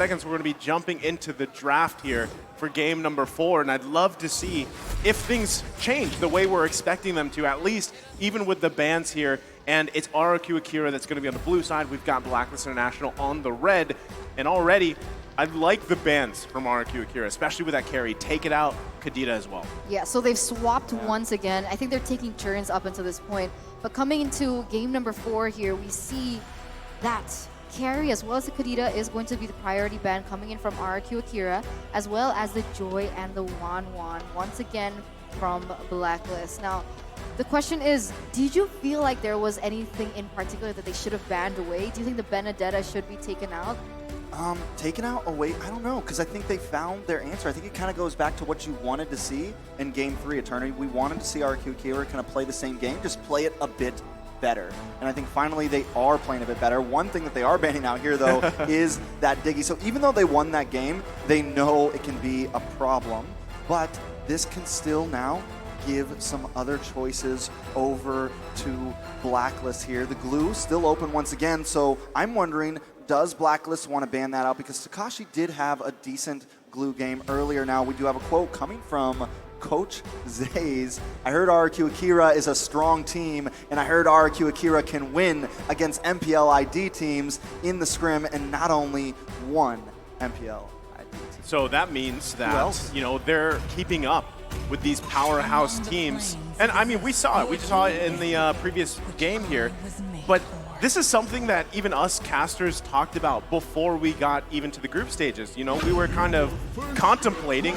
seconds, we're going to be jumping into the draft here for game number 4, and I'd love to see if things change the way we're expecting them to, at least even with the bans here. And it's RRQ Akira that's going to be on the blue side. We've got Blacklist International on the red, and already I like the bans from RRQ Akira, especially with that carry. Take it out, Kadita as well. Yeah, so they've swapped once again. I think they're taking turns up until this point. But coming into game number 4 here, we see that carry as well as the Kadita is going to be the priority ban coming in from RRQ Akira, as well as the Joy and the Wan once again from Blacklist. Now, the question is, did you feel like there was anything in particular that they should have banned away? Do you think the Benedetta should be taken out? Taken out away, I don't know, because I think they found their answer. I think it kind of goes back to what you wanted to see in Game 3 Eternity. We wanted to see RRQ Akira kind of play the same game, just play it a bit better. And I think finally they are playing a bit better. One thing that they are banning out here, though, is that Diggy. So even though they won that game, they know it can be a problem. But this can still now give some other choices over to Blacklist here. The glue still open once again, so I'm wondering, does Blacklist want to ban that out? Because Takashi did have a decent glue game earlier. Now we do have a quote coming from Coach Zays. I heard RRQ Akira is a strong team, and I heard RRQ Akira can win against MPL ID teams in the scrim, and not only one MPL ID team. So that means that, you know, they're keeping up with these powerhouse teams. And I mean, we saw it. We saw it in the previous game here. But this is something that even us casters talked about before we got even to the group stages. You know, we were kind of contemplating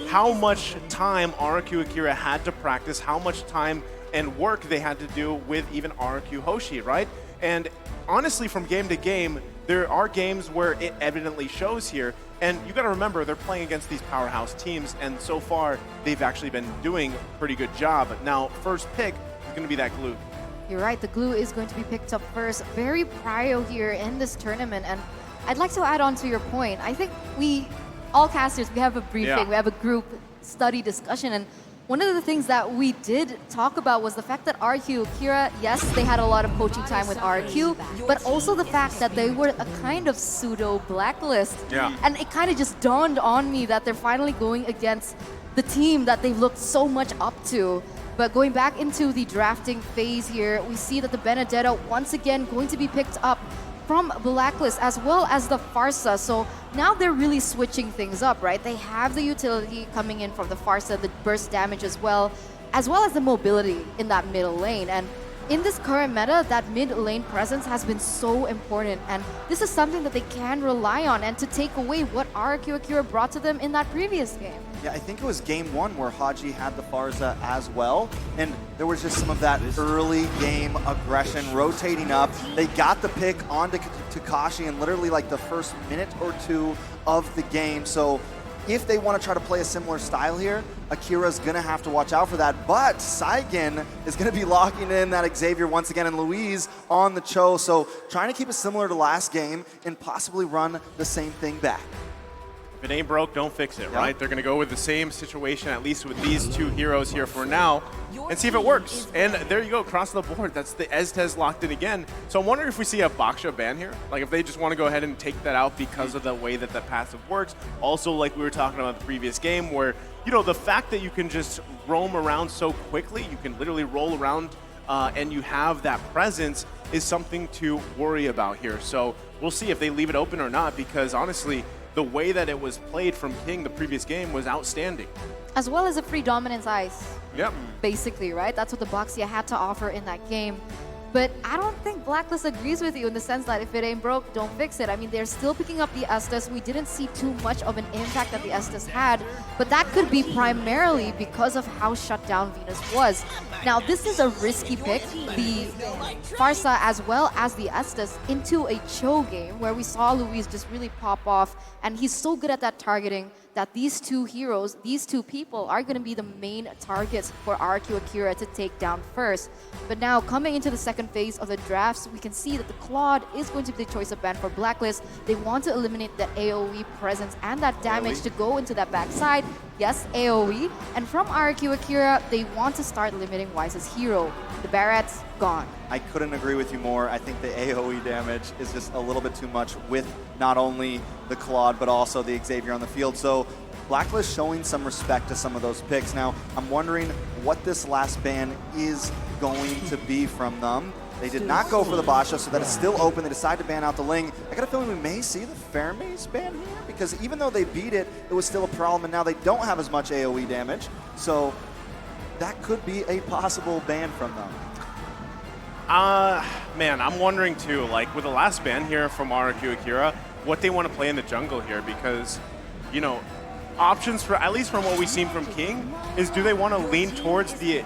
how much time RRQ Akira had to practice, how much time and work they had to do with even RRQ Hoshi, right? And honestly, from game to game, there are games where it evidently shows here. And you got to remember, they're playing against these powerhouse teams, and so far, they've actually been doing a pretty good job. Now, first pick is going to be that glue. You're right, the glue is going to be picked up first. Very prio here in this tournament, and I'd like to add on to your point. I think we, all casters, we have a briefing, we have a group study discussion, and one of the things that we did talk about was the fact that RRQ Akira, yes, they had a lot of coaching time with RRQ, but also the fact that they were a kind of pseudo Blacklist. Yeah. And it kind of just dawned on me that they're finally going against the team that they've looked so much up to. But going back into the drafting phase here, we see that the Benedetta once again going to be picked up from Blacklist as well as the Pharsa. So now they're really switching things up, right? They have the utility coming in from the Pharsa, the burst damage as well as the mobility in that middle lane. And in this current meta, that mid lane presence has been so important, and this is something that they can rely on and to take away what RRQ Akira brought to them in that previous game. Yeah, I think it was game 1 where Haji had the Pharsa as well, and there was just some of that early game aggression rotating up. They got the pick onto Takashi in literally like the first minute or 2 of the game, so if they want to try to play a similar style here, Akira's going to have to watch out for that. But Saigen is going to be locking in that Xavier once again, and Louise on the Cho. So trying to keep it similar to last game and possibly run the same thing back. If it ain't broke, don't fix it, right? They're going to go with the same situation, at least with these two heroes here for now, and see if it works. And there you go, across the board. That's the Estes locked in again. So I'm wondering if we see a Baksha ban here. Like if they just want to go ahead and take that out because of the way that the passive works. Also, like we were talking about the previous game where, you know, the fact that you can just roam around so quickly, you can literally roll around and you have that presence is something to worry about here. So we'll see if they leave it open or not, because honestly, the way that it was played from King the previous game was outstanding. As well as a free dominance ice. Yep. Basically, right? That's what the Boxia had to offer in that game. But I don't think Blacklist agrees with you in the sense that if it ain't broke, don't fix it. I mean, they're still picking up the Estes. We didn't see too much of an impact that the Estes had, but that could be primarily because of how shut down Venus was. Now, this is a risky pick, the Pharsa as well as the Estes, into a Cho game where we saw Luis just really pop off, and he's so good at that targeting that these two heroes, these two people are going to be the main targets for RRQ Akira to take down first. But now, coming into the second phase of the drafts, we can see that the Claude is going to be the choice of ban for Blacklist. They want to eliminate that AoE presence and that damage to go into that backside. yes, AoE. And from RRQ Akira, they want to start limiting Wise's hero. The Barrett's gone. I couldn't agree with you more. I think the AoE damage is just a little bit too much with not only the Claude, but also the Xavier on the field. So Blacklist showing some respect to some of those picks. Now, I'm wondering what this last ban is going to be from them. They did not go for the Basha, so that is still open. They decide to ban out the Ling. I got a feeling we may see the Fairmaze ban here, because even though they beat it, it was still a problem, and now they don't have as much AoE damage. So that could be a possible ban from them. Man, I'm wondering too, like with the last ban here from RRQ Akira, what they want to play in the jungle here, because, you know, options for, at least from what we've seen from King, is do they want to lean towards the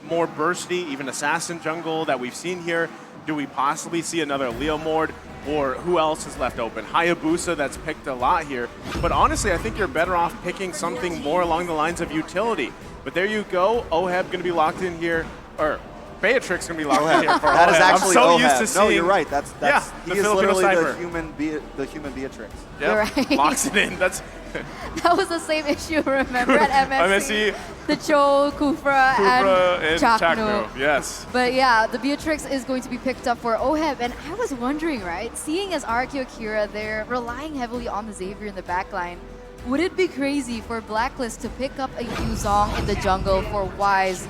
more bursty, even assassin jungle that we've seen here? Do we possibly see another Leomord? Or who else is left open? Hayabusa, that's picked a lot here. But honestly, I think you're better off picking something more along the lines of utility. But there you go. Oheb going to be locked in here, or Beatrix going to be locked in here for That Oheb. is actually I'm so Oheb. used to seeing, No, you're right. That's yeah, he the is Filipino literally sniper. the human Beatrix. Yep, You're right. locks it in. That's That was the same issue, remember, at MSC? MSC. The Cho, Kufra, and Chakno. Chakno. Yes. But yeah, the Beatrix is going to be picked up for Oheb. And I was wondering, right, seeing as RRQ Akira, they're relying heavily on the Xavier in the backline. Would it be crazy for Blacklist to pick up a Yuzong in the jungle for Wise?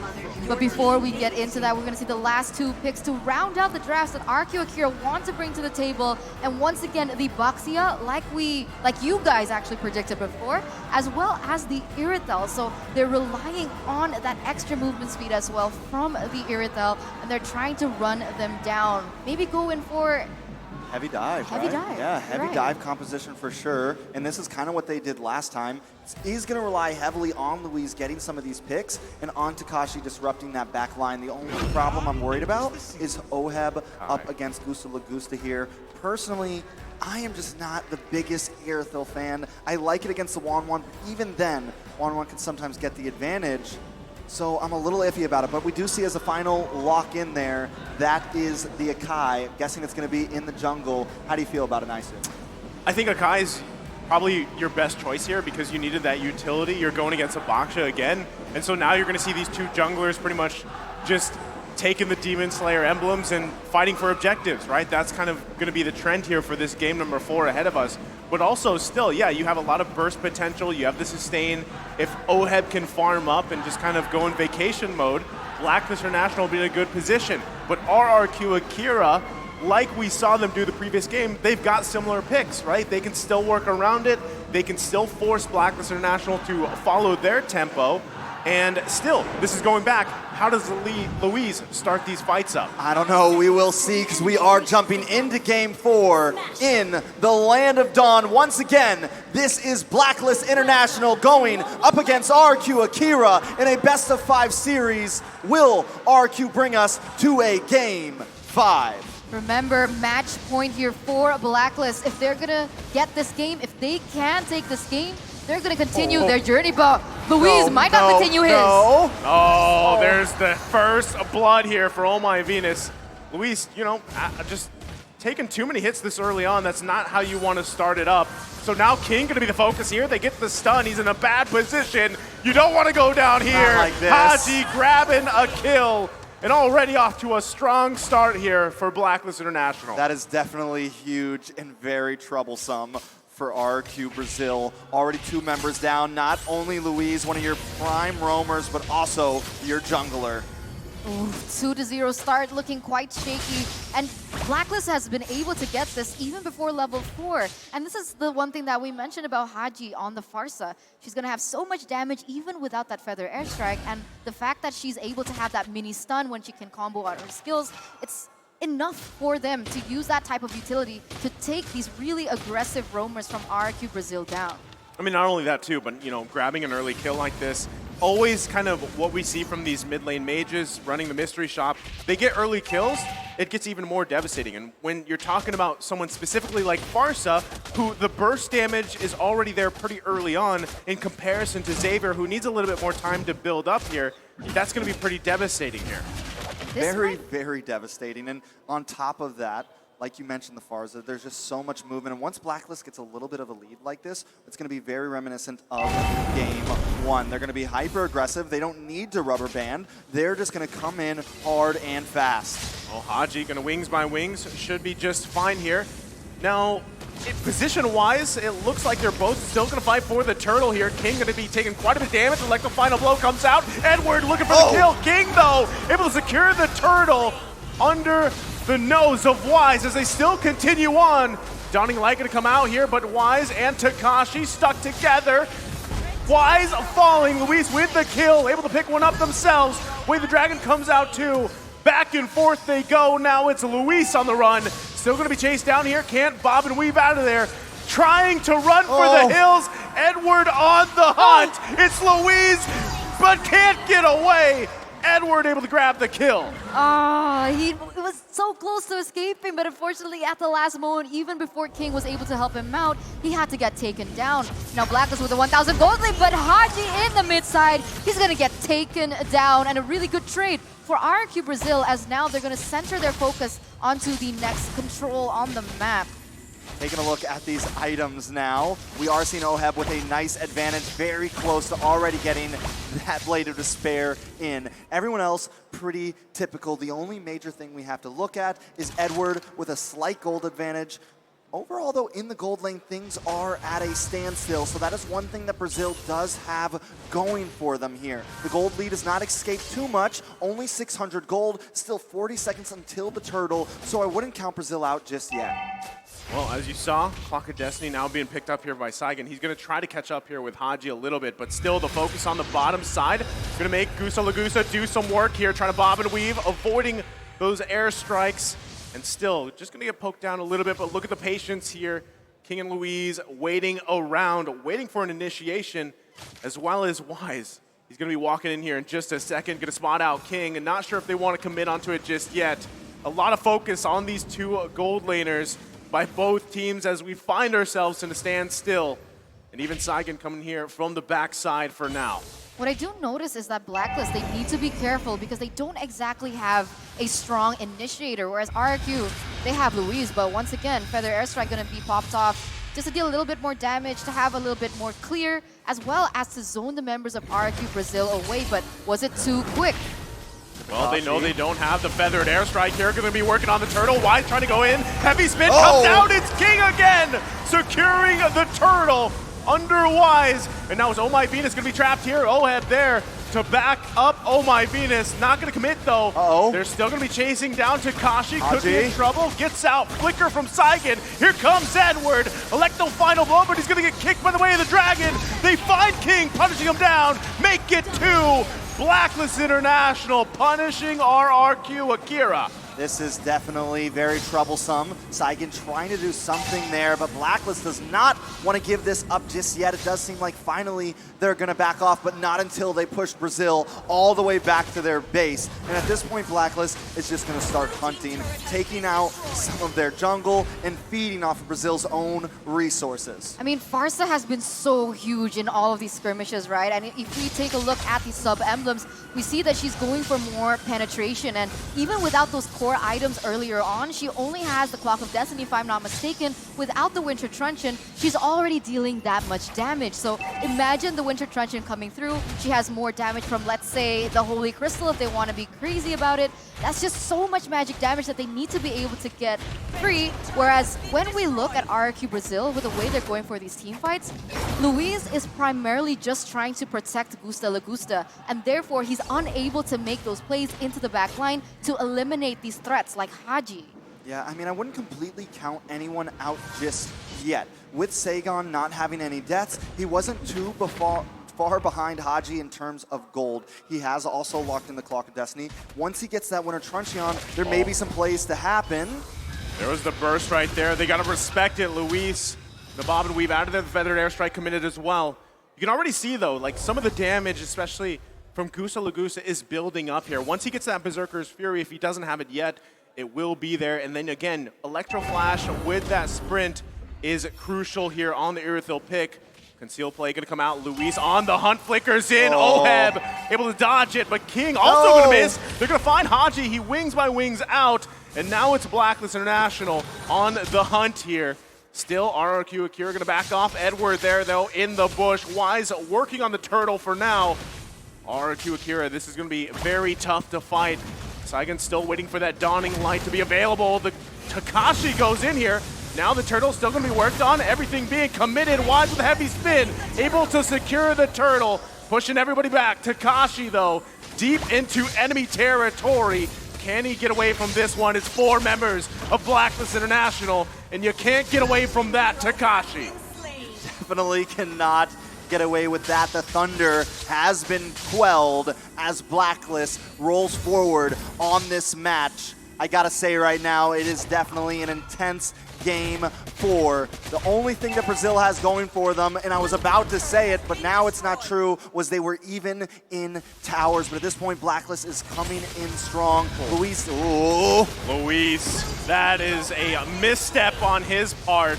But before we get into that, we're going to see the last two picks to round out the drafts that RRQ Akira want to bring to the table. And once again, the Baxia, like you guys actually predicted before, as well as the Irithel. So they're relying on that extra movement speed as well from the Irithel, and they're trying to run them down. Maybe go in for Heavy dive, Heavy right? dive, Yeah, you're heavy right. dive composition for sure. And this is kind of what they did last time. He's going to rely heavily on Louise getting some of these picks and on Takashi disrupting that back line. The only problem I'm worried about is Oheb up against Gusta Lagusta here. Personally, I am just not the biggest Irithel fan. I like it against the Wanwan, but even then, Wanwan can sometimes get the advantage. So I'm a little iffy about it, but we do see as a final lock in there, that is the Akai. Guessing it's going to be in the jungle. How do you feel about it, Naisu? I think Akai's probably your best choice here because you needed that utility. You're going against a Baksha again, and so now you're going to see these two junglers pretty much just taking the Demon Slayer emblems and fighting for objectives, right? That's kind of going to be the trend here for this game number 4 ahead of us. But also still, yeah, you have a lot of burst potential. You have the sustain. If Oheb can farm up and just kind of go in vacation mode, Blacklist International will be in a good position. But RRQ Akira, like we saw them do the previous game, they've got similar picks, right? They can still work around it. They can still force Blacklist International to follow their tempo. And still, this is going back. How does Louise start these fights up? I don't know. We will see, because we are jumping into Game 4 in the Land of Dawn. Once again, this is Blacklist International going up against RQ Akira in a best-of-5 series. Will RQ bring us to a Game 5? Remember, match point here for Blacklist. If they're gonna get this game, if they can take this game, they're gonna continue their journey, but Louise might not continue his. Oh, there's the first blood here for Oh My Venus. Louise, you know, just taking too many hits this early on. That's not how you want to start it up. So now King gonna be the focus here. They get the stun. He's in a bad position. You don't want to go down here. Not like this. Haji grabbing a kill. And already off to a strong start here for Blacklist International. That is definitely huge and very troublesome for RQ Brazil. Already 2 members down. Not only Louise, one of your prime roamers, but also your jungler. Ooh, 2-0 start, looking quite shaky. And Blacklist has been able to get this even before level 4. And this is the one thing that we mentioned about Haji on the Farsa. She's going to have so much damage even without that Feather Airstrike. And the fact that she's able to have that mini stun when she can combo out her skills, it's enough for them to use that type of utility to take these really aggressive roamers from RQ Brazil down. I mean, not only that too, but you know, grabbing an early kill like this, always kind of what we see from these mid lane mages running the mystery shop. They get early kills, it gets even more devastating. And when you're talking about someone specifically like Farsa, who the burst damage is already there pretty early on in comparison to Xavier, who needs a little bit more time to build up here, that's going to be pretty devastating here. Very, very devastating. And on top of that, like you mentioned, the Farza, there's just so much movement. And once Blacklist gets a little bit of a lead like this, it's going to be very reminiscent of game 1. They're going to be hyper aggressive. They don't need to rubber band. They're just going to come in hard and fast. Well, Hadji going to wings by wings. Should be just fine here. Now, position-wise, it looks like they're both still going to fight for the turtle here. King going to be taking quite a bit of damage. Like the final blow comes out. Edward looking for the kill. King, though, able to secure the turtle under the nose of Wise as they still continue on. Dawning Light going to come out here, but Wise and Takashi stuck together. Wise falling. Luis with the kill, able to pick one up themselves. Wade the Dragon comes out too. Back and forth they go. Now it's Luis on the run. Still going to be chased down here. Can't bob and weave out of there. Trying to run for the hills. Edward on the hunt. It's Luis, but can't get away. Edward able to grab the kill. He was so close to escaping, but unfortunately at the last moment, even before King was able to help him out, he had to get taken down. Now Blacklist with the 1,000 gold lead, but Hadji in the mid side, he's gonna get taken down, and a really good trade for RRQ Brazil, as now they're gonna center their focus onto the next control on the map. Taking a look at these items now, we are seeing Oheb with a nice advantage, very close to already getting that Blade of Despair in. Everyone else, pretty typical. The only major thing we have to look at is Edward with a slight gold advantage. Overall, though, in the gold lane, things are at a standstill, so that is one thing that Brazil does have going for them here. The gold lead has not escaped too much, only 600 gold, still 40 seconds until the turtle, so I wouldn't count Brazil out just yet. Well, as you saw, Clock of Destiny now being picked up here by Saigon. He's going to try to catch up here with Hadji a little bit, but still the focus on the bottom side. Going to make Gusa Lagusa do some work here, trying to bob and weave, avoiding those airstrikes, and still just going to get poked down a little bit, but look at the patience here. King and Louise waiting around, waiting for an initiation, as well as Wise. He's going to be walking in here in just a second, going to spot out King, and not sure if they want to commit onto it just yet. A lot of focus on these two gold laners by both teams as we find ourselves in a standstill. And even Saigon coming here from the backside for now. What I do notice is that Blacklist, they need to be careful because they don't exactly have a strong initiator, whereas RRQ, they have Louise, but once again, Feather Airstrike gonna be popped off just to deal a little bit more damage, to have a little bit more clear, as well as to zone the members of RRQ Brazil away, but was it too quick? Well, they know they don't have the feathered airstrike here. Going to be working on the turtle. Wise trying to go in. Heavy spin comes out. It's King again, securing the turtle under Wise. And now it's Oh My Venus going to be trapped here. Oheb there to back up Oh My Venus. Not going to commit though. They're still going to be chasing down Takashi. Could be in trouble. Gets out. Flicker from Saigon. Here comes Edward. Electo final blow, but he's going to get kicked by the way of the dragon. They find King, punishing him down. Make it 2. Blacklist International punishing RRQ Akira. This is definitely very troublesome. Saigon trying to do something there, but Blacklist does not want to give this up just yet. It does seem like finally they're going to back off, but not until they push Brazil all the way back to their base. And at this point, Blacklist is just going to start hunting, taking out some of their jungle and feeding off of Brazil's own resources. I mean, Farsa has been so huge in all of these skirmishes, right? And if we take a look at the sub-emblems, we see that she's going for more penetration. And even without those core items earlier on, she only has the Clock of Destiny, if I'm not mistaken. Without the Winter Truncheon, she's already dealing that much damage. So imagine the Winter Truncheon coming through. She has more damage from, let's say, the Holy Crystal if they want to be crazy about it. That's just so much magic damage that they need to be able to get free. Whereas when we look at RRQ Brazil, with the way they're going for these team fights, Luis is primarily just trying to protect Gusta Lagusta, and therefore he's unable to make those plays into the back line to eliminate these threats like Hadji. Yeah, I mean, I wouldn't completely count anyone out just yet. With Saigon not having any deaths, he wasn't too far behind Hadji in terms of gold. He has also locked in the Clock of Destiny. Once he gets that Winter Truncheon, there may be some plays to happen. There was the burst right there. They got to respect it, Luis. The bob and weave out of there, the feathered airstrike committed as well. You can already see though, like some of the damage, especially from Gusa Lagusa, is building up here. Once he gets that Berserker's Fury, if he doesn't have it yet, it will be there. And then again, Electro Flash with that sprint is crucial here on the Irithyll pick. Conceal play gonna come out. Luis on the hunt, flickers in. Oheb able to dodge it, but King also gonna miss. They're gonna find Hadji. He wings by wings out. And now it's Blacklist International on the hunt here. Still, RRQ Akira gonna back off. Edward there, though, in the bush. Wise working on the turtle for now. RRQ Akira, this is gonna be very tough to fight. Saigon still waiting for that dawning light to be available. The Takashi goes in here. Now the turtle's still gonna be worked on. Everything being committed. Wise with a heavy spin, able to secure the turtle. Pushing everybody back. Takashi, though, deep into enemy territory. Can he get away from this one? It's 4 members of Blacklist International, and you can't get away from that, Takashi. Definitely cannot get away with that. The thunder has been quelled as Blacklist rolls forward on this match. I gotta say right now, it is definitely an intense game 4. The only thing that Brazil has going for them, and I was about to say it, but now it's not true, was they were even in towers. But at this point, Blacklist is coming in strong. Luis, Luis, that is a misstep on his part,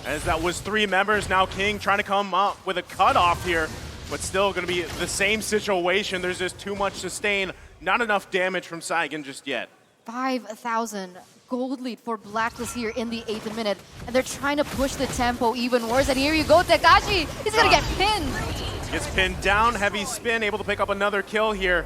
as that was 3 members. Now King trying to come up with a cutoff here, but still going to be the same situation. There's just too much sustain, not enough damage from Saigon just yet. 5,000 gold lead for Blacklist here in the 8th minute, and they're trying to push the tempo even worse. And here you go, Takashi. He's gonna get pinned. Gets pinned down, heavy spin, able to pick up another kill here.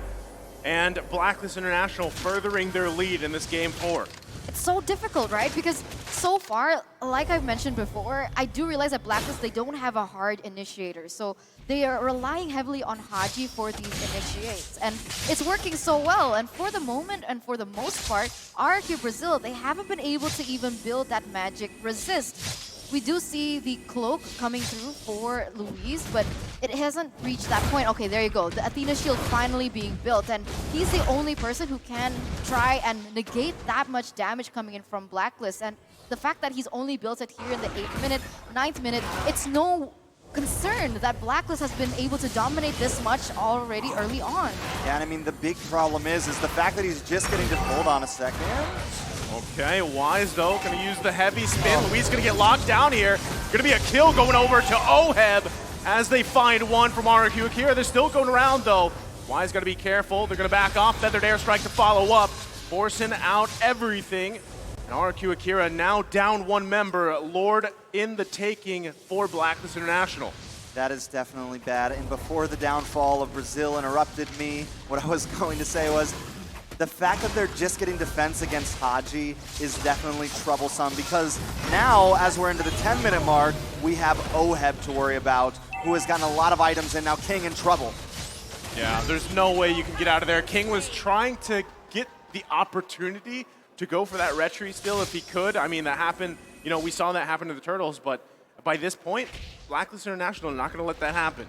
And Blacklist International furthering their lead in this game 4. It's so difficult, right? Because so far, like I've mentioned before, I do realize that Blacklist, they don't have a hard initiator. So they are relying heavily on Haji for these initiates. And it's working so well. And for the moment, and for the most part, RRQ Brazil, they haven't been able to even build that magic resist. We do see the cloak coming through for Luis, but it hasn't reached that point. Okay, there you go. The Athena shield finally being built, and he's the only person who can try and negate that much damage coming in from Blacklist. And the fact that he's only built it here in the 8th minute, 9th minute, it's no concern that Blacklist has been able to dominate this much already early on. Yeah, and I mean, the big problem is the fact that he's just getting to hold on a second. Okay, Wise though, gonna use the heavy spin. Luis gonna get locked down here. Gonna be a kill going over to Oheb as they find one from RRQ Akira. They're still going around though. Wise gotta be careful. They're gonna back off. Feathered Airstrike to follow up, forcing out everything. And RRQ Akira now down 1 member. Lord in the taking for Blacklist International. That is definitely bad. And before the downfall of Brazil interrupted me, what I was going to say was, the fact that they're just getting defense against Haji is definitely troublesome, because now, as we're into the 10-minute mark, we have Oheb to worry about, who has gotten a lot of items, and now King in trouble. Yeah, there's no way you can get out of there. King was trying to get the opportunity to go for that retreat still if he could. I mean, that happened, you know, we saw that happen to the Turtles, but by this point, Blacklist International not going to let that happen.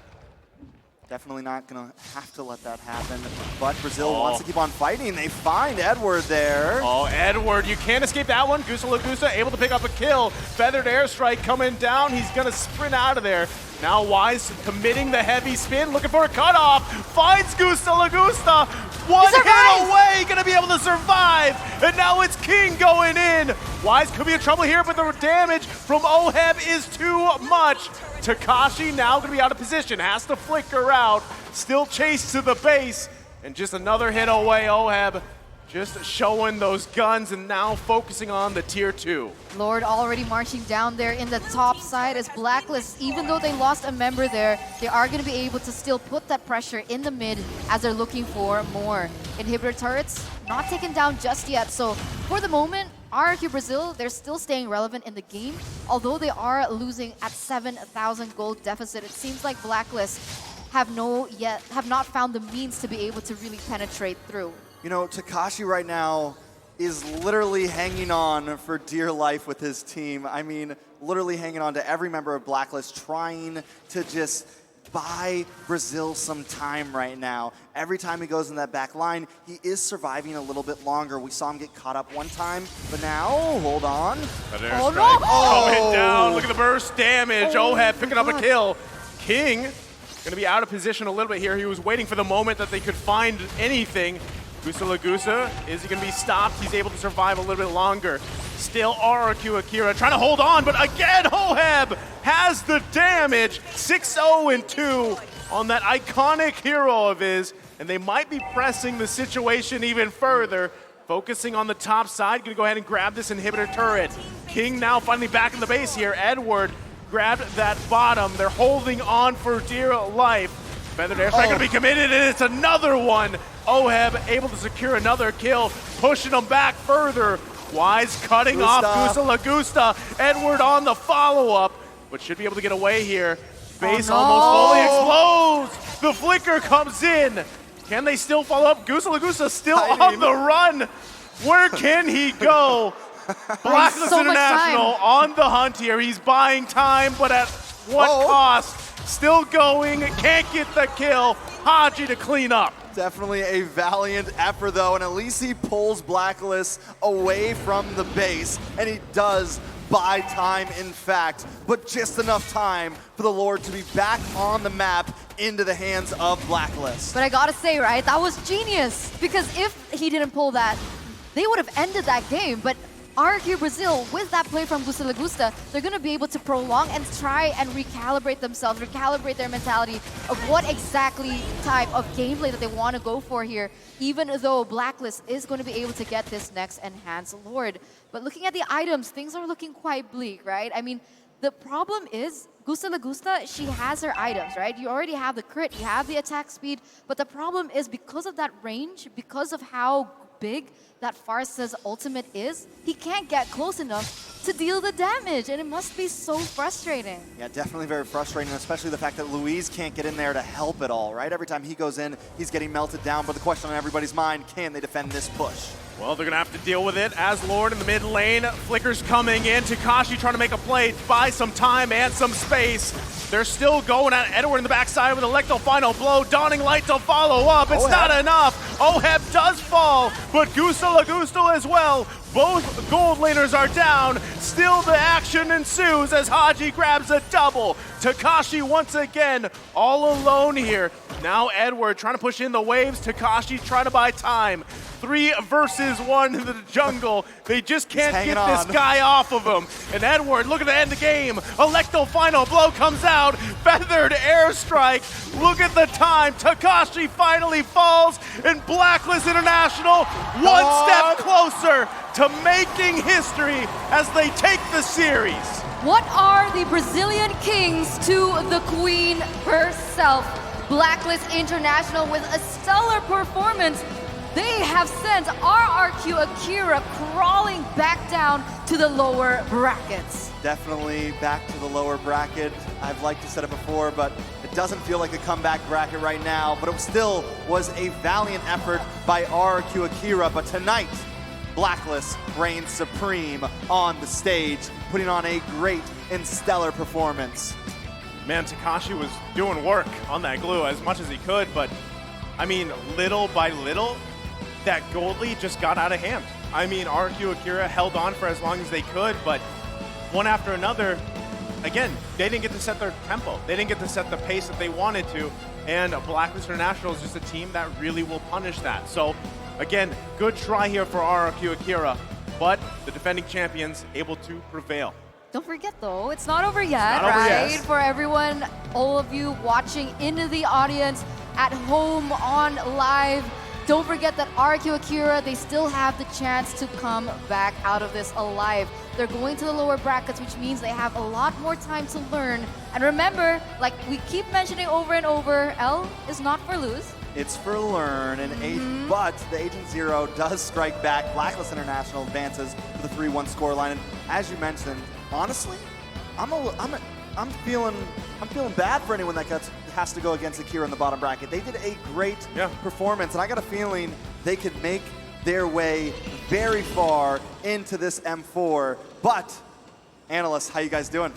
Definitely not going to have to let that happen. But Brazil wants to keep on fighting. They find Edward there. Oh, Edward, you can't escape that one. Gusta Lagusta able to pick up a kill. Feathered Airstrike coming down. He's going to sprint out of there. Now Wise committing the heavy spin, looking for a cutoff. Finds Gusta Lagusta. One hit away, going to be able to survive. And now it's King going in. Wise could be in trouble here, but the damage from Oheb is too much. Takashi now going to be out of position, has to flicker out, still chased to the base, and just another hit away. Oheb just showing those guns and now focusing on the tier 2. Lord already marching down there in the top side as Blacklist, even though they lost a member there, they are going to be able to still put that pressure in the mid as they're looking for more. Inhibitor turrets not taken down just yet, so for the moment, RRQ Brazil, they're still staying relevant in the game, although they are losing at 7,000 gold deficit. It seems like Blacklist have not found the means to be able to really penetrate through. You know, Takashi right now is literally hanging on for dear life with his team. I mean, literally hanging on to every member of Blacklist, trying to just buy Brazil some time right now. Every time he goes in that back line, he is surviving a little bit longer. We saw him get caught up one time, but now, hold on. Oh, no! Coming down, look at the burst damage. Oheb picking up a kill. King gonna be out of position a little bit here. He was waiting for the moment that they could find anything. Gusta Lagusa, is he gonna be stopped? He's able to survive a little bit longer. Still RRQ Akira trying to hold on, but again, Oheb has the damage. 6-0-2 on that iconic hero of his, and they might be pressing the situation even further. focusing on the top side, gonna go ahead and grab this inhibitor turret. King now finally back in the base here. Edward grabbed that bottom. They're holding on for dear life. Feathered Airstrike gonna be committed, and it's another one. Oheb able to secure another kill, pushing them back further. Wise cutting off Gusta Lagusta. Edward on the follow-up, but should be able to get away here. Base almost fully explodes. The flicker comes in. Can they still follow up? Gusta Lagusta still on the run. Where can he go? Blacklist so much International on the hunt here. He's buying time, but at what cost? Still going, can't get the kill. Hadji to clean up. Definitely a valiant effort, though, and at least he pulls Blacklist away from the base, and he does buy time, in fact, but just enough time for the Lord to be back on the map into the hands of Blacklist. But I gotta say, right, that was genius, because if he didn't pull that, they would have ended that game. But RQ Brazil, with that play from Gusta Lagusta, they're going to be able to prolong and try and recalibrate themselves, recalibrate their mentality of what exactly type of gameplay that they want to go for here, even though Blacklist is going to be able to get this next Enhanced Lord. But looking at the items, things are looking quite bleak, right? I mean, the problem is Gusta Lagusta, she has her items, right? You already have the crit, you have the attack speed, but the problem is because of that range, because of how big that Pharsa's ultimate is, he can't get close enough to deal the damage, and it must be so frustrating. Yeah, definitely very frustrating, especially the fact that Luis can't get in there to help at all, right? Every time he goes in, he's getting melted down, but the question on everybody's mind, can they defend this push? Well, they're going to have to deal with it as Lord in the mid lane. Flicker's coming in. Takashi trying to make a play, buy some time and some space. They're still going at Edward in the backside with Electro final blow. Dawning Light to follow up. It's not enough. Oheb does fall, but Gusta Lagusta as well. Both gold laners are down. Still the action ensues as Hadji grabs a double. Takashi once again all alone here. Now Edward trying to push in the waves. Takashi trying to buy time. 3 versus 1 in the jungle. They just can't get this guy off of him. And Edward looking to end the game. Electro final blow comes out. Feathered Airstrike. Look at the time. Takashi finally falls. And Blacklist International one step closer to making history as they take the series. What are the Brazilian kings to the queen herself? Blacklist International with a stellar performance. They have sent RRQ Akira crawling back down to the lower brackets. Definitely back to the lower bracket. I've liked to said it before, but it doesn't feel like a comeback bracket right now, but it still was a valiant effort by RRQ Akira. But tonight, Blacklist reigns supreme on the stage, putting on a great and stellar performance. Man, Takashi was doing work on that glue as much as he could, but I mean, little by little, that gold lead just got out of hand. I mean, RQ Akira held on for as long as they could, but one after another, again, they didn't get to set their tempo. They didn't get to set the pace that they wanted to, and Blacklist International is just a team that really will punish that. So, again, good try here for RRQ Akira, but the defending champions able to prevail. Don't forget though, it's not over yet, right? For everyone, all of you watching in the audience, at home, on live, don't forget that RQ Akira, they still have the chance to come back out of this alive. They're going to the lower brackets, which means they have a lot more time to learn. And remember, like we keep mentioning over and over, L is not for lose. It's for learn, and but the Agent Zero does strike back. Blacklist International advances with a 3-1 scoreline. And as you mentioned, honestly, I'm feeling bad for anyone that has to go against Akira in the bottom bracket. They did a great performance, and I got a feeling they could make their way very far into this M4. But analysts, how you guys doing?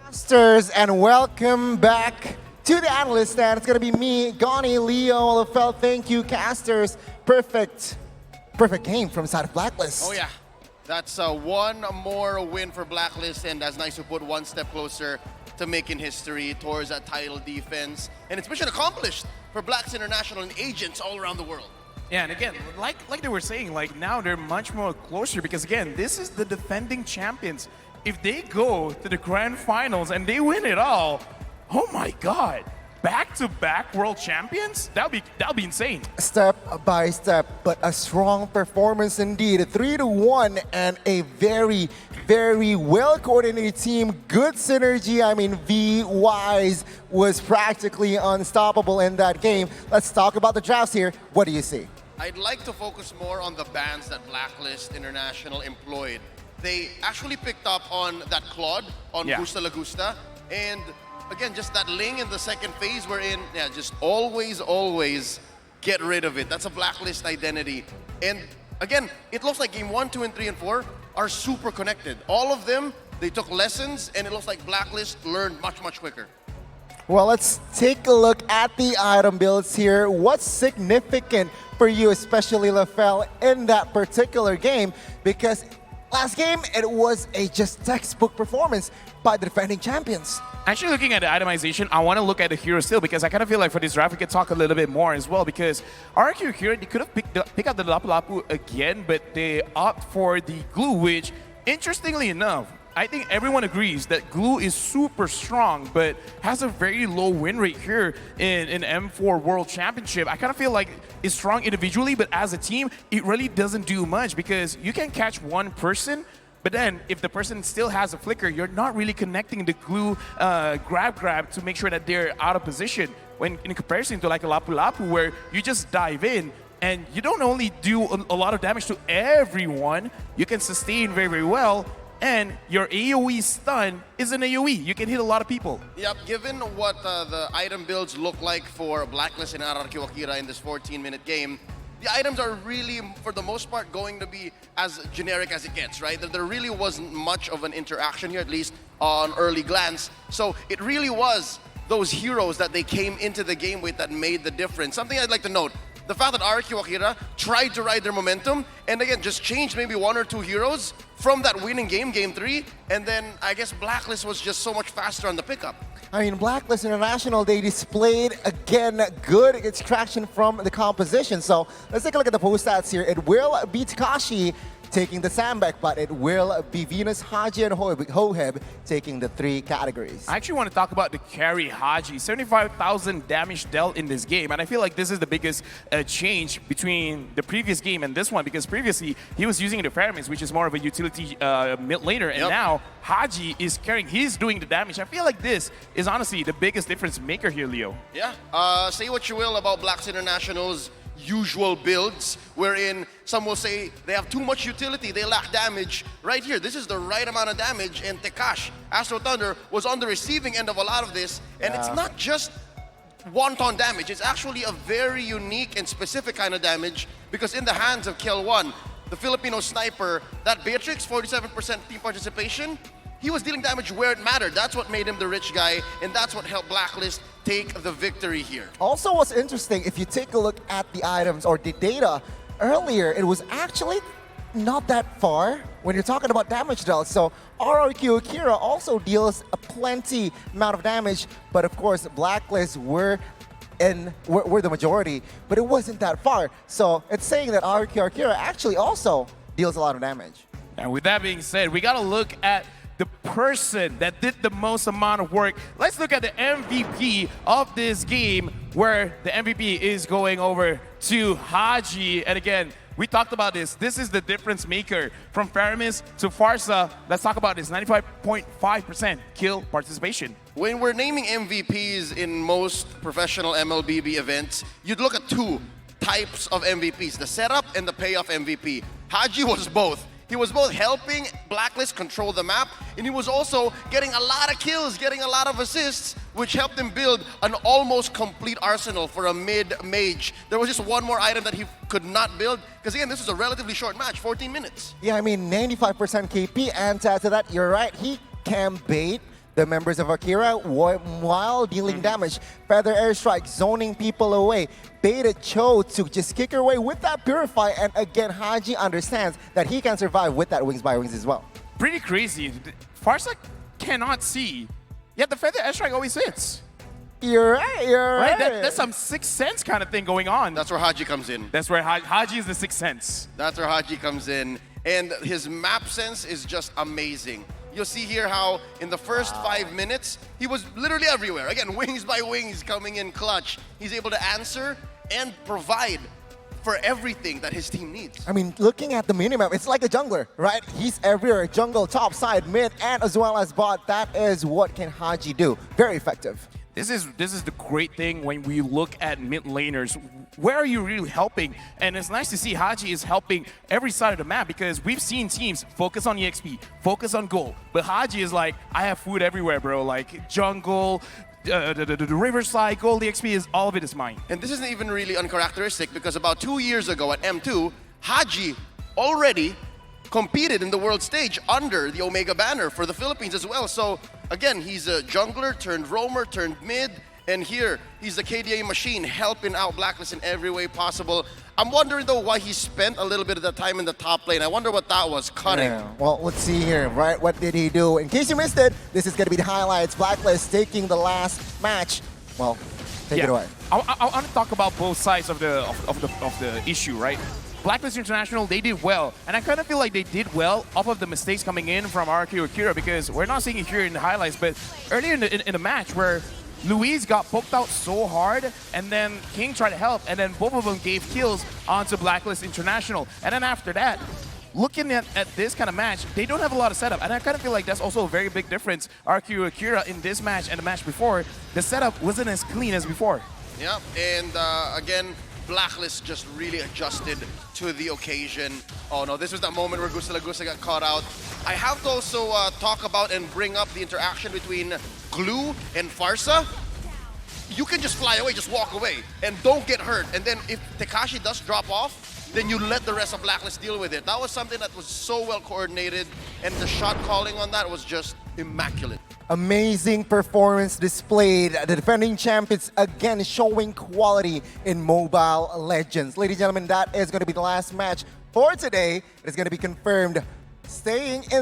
Casters, and welcome back to the analyst stand. It's gonna be me, Goni, Leo, LFL. Thank you, Casters. Perfect game from side of Blacklist. Oh yeah, that's one more win for Blacklist, and that's nice to put one step closer to making history towards that title defense. And it's mission accomplished for Blacks International and agents all around the world. Yeah, and again, like they were saying, like now they're much more closer because again, this is the defending champions. If they go to the grand finals and they win it all, oh my God, back-to-back world champions? That'll be insane. Step by step, but a strong performance indeed. 3-1 and a very, very well-coordinated team. Good synergy. I mean, V-Wise was practically unstoppable in that game. Let's talk about the drafts here. What do you see? I'd like to focus more on the bans that Blacklist International employed. They actually picked up on that Claude, on Yeah. Gusta La Gusta, and again, just that Ling in the second phase we're in, yeah, just always get rid of it. That's a Blacklist identity. And again, it looks like game 1, 2, and 3, and 4 are super connected. All of them, they took lessons, and it looks like Blacklist learned much quicker. Well, let's take a look at the item builds here. What's significant for you, especially LaFell, in that particular game? Because last game, it was a just textbook performance by the defending champions. Actually, looking at the itemization, I want to look at the hero still because I kind of feel like for this draft we could talk a little bit more as well because RRQ hero, they could have picked up the Lapu Lapu again, but they opt for the glue, which interestingly enough, I think everyone agrees that glue is super strong, but has a very low win rate here in M4 World Championship. I kind of feel like it's strong individually, but as a team, it really doesn't do much because you can catch one person, but then if the person still has a flicker, you're not really connecting the glue grab to make sure that they're out of position. When in comparison to like a Lapu Lapu where you just dive in and you don't only do a lot of damage to everyone, you can sustain very, very well. And your AoE stun is an AoE. You can hit a lot of people. Yep, given what the item builds look like for Blacklist and RRQ Akira in this 14-minute game, the items are really, for the most part, going to be as generic as it gets, right? There really wasn't much of an interaction here, at least on early glance. So it really was those heroes that they came into the game with that made the difference. Something I'd like to note, the fact that RRQ Akira tried to ride their momentum and again just changed maybe one or two heroes from that winning game, game 3, and then I guess Blacklist was just so much faster on the pickup. I mean, Blacklist International, they displayed, again, good extraction from the composition. So let's take a look at the post stats here. It will be Takashi taking the Sandbag, but it will be Venus, Haji, and Hoheb taking the 3 categories. I actually want to talk about the carry Haji. 75,000 damage dealt in this game, and I feel like this is the biggest change between the previous game and this one, because previously he was using the Fermis, which is more of a utility mid laner, and now Haji is carrying, he's doing the damage. I feel like this is honestly the biggest difference maker here, Leo. Yeah, say what you will about Blacks International's usual builds, wherein some will say they have too much utility, they lack damage. Right here, this is the right amount of damage, and Tekash, Astro Thunder, was on the receiving end of a lot of this, and it's not just wanton damage, it's actually a very unique and specific kind of damage, because in the hands of Kel1, the Filipino sniper, that Beatrix, 47% team participation, he was dealing damage where it mattered. That's what made him the rich guy, and that's what helped Blacklist take the victory here. Also, what's interesting, if you take a look at the items or the data, earlier it was actually not that far when you're talking about damage dealt. So RRQ Akira also deals a plenty amount of damage, but of course Blacklist were the majority, but it wasn't that far. So it's saying that RRQ Akira actually also deals a lot of damage. And with that being said, we got to look at the person that did the most amount of work. Let's look at the MVP of this game, where the MVP is going over to Haji. And again, we talked about this. This is the difference maker from Faramis to Pharsa. Let's talk about this, 95.5% kill participation. When we're naming MVPs in most professional MLBB events, you'd look at 2 types of MVPs, the setup and the payoff MVP. Haji was both. He was both helping Blacklist control the map, and he was also getting a lot of kills, getting a lot of assists, which helped him build an almost complete arsenal for a mid-mage. There was just one more item that he could not build, because again, this was a relatively short match, 14 minutes. Yeah, I mean, 95% KP, and to add to that, you're right, he can bait the members of Akira while dealing damage. Feather Airstrike, zoning people away. Baited Cho to just kick her away with that Purify, and again, Haji understands that he can survive with that Wings by Wings as well. Pretty crazy. Pharsa cannot see, yet the Feather Airstrike always hits. You're right, you're right. That's some Sixth Sense kind of thing going on. That's where Haji comes in. That's where Haji is the Sixth Sense. That's where Haji comes in. And his map sense is just amazing. You'll see here how in the first 5 minutes, he was literally everywhere. Again, wings by wings coming in clutch. He's able to answer and provide for everything that his team needs. I mean, looking at the minimap, it's like a jungler, right? He's everywhere, jungle, top side, mid, and as well as bot. That is what can Haji do. Very effective. This is the great thing when we look at mid laners. Where are you really helping? And it's nice to see Haji is helping every side of the map because we've seen teams focus on EXP, focus on gold. But Haji is like, I have food everywhere, bro. Like jungle, the riverside, gold, EXP is all of it is mine. And this isn't even really uncharacteristic because about 2 years ago at M2, Haji already competed in the world stage under the Omega banner for the Philippines as well. So again, he's a jungler turned roamer turned mid, and here he's the KDA machine helping out Blacklist in every way possible. I'm wondering though why he spent a little bit of the time in the top lane. I wonder what that was, cutting. Yeah. Well, let's see here, right? What did he do? In case you missed it, this is going to be the highlights. Blacklist taking the last match. Well, take it away. I want to talk about both sides of the issue, right? Blacklist International, they did well. And I kind of feel like they did well off of the mistakes coming in from RQ Akira because we're not seeing it here in the highlights, but earlier in the match where Luis got poked out so hard and then King tried to help and then both of them gave kills onto Blacklist International. And then after that, looking at this kind of match, they don't have a lot of setup. And I kind of feel like that's also a very big difference. RQ Akira in this match and the match before, the setup wasn't as clean as before. Yeah, and again, Blacklist just really adjusted to the occasion. Oh no, this was that moment where Gusta Lagusa got caught out. I have to also talk about and bring up the interaction between Glue and Farsa. You can just fly away, just walk away, and don't get hurt. And then if Tekashi does drop off, then you let the rest of Blacklist deal with it. That was something that was so well coordinated, and the shot calling on that was just immaculate. Amazing performance displayed. The defending champions again showing quality in Mobile Legends. Ladies and gentlemen, that is going to be the last match for today. It is going to be confirmed. Staying in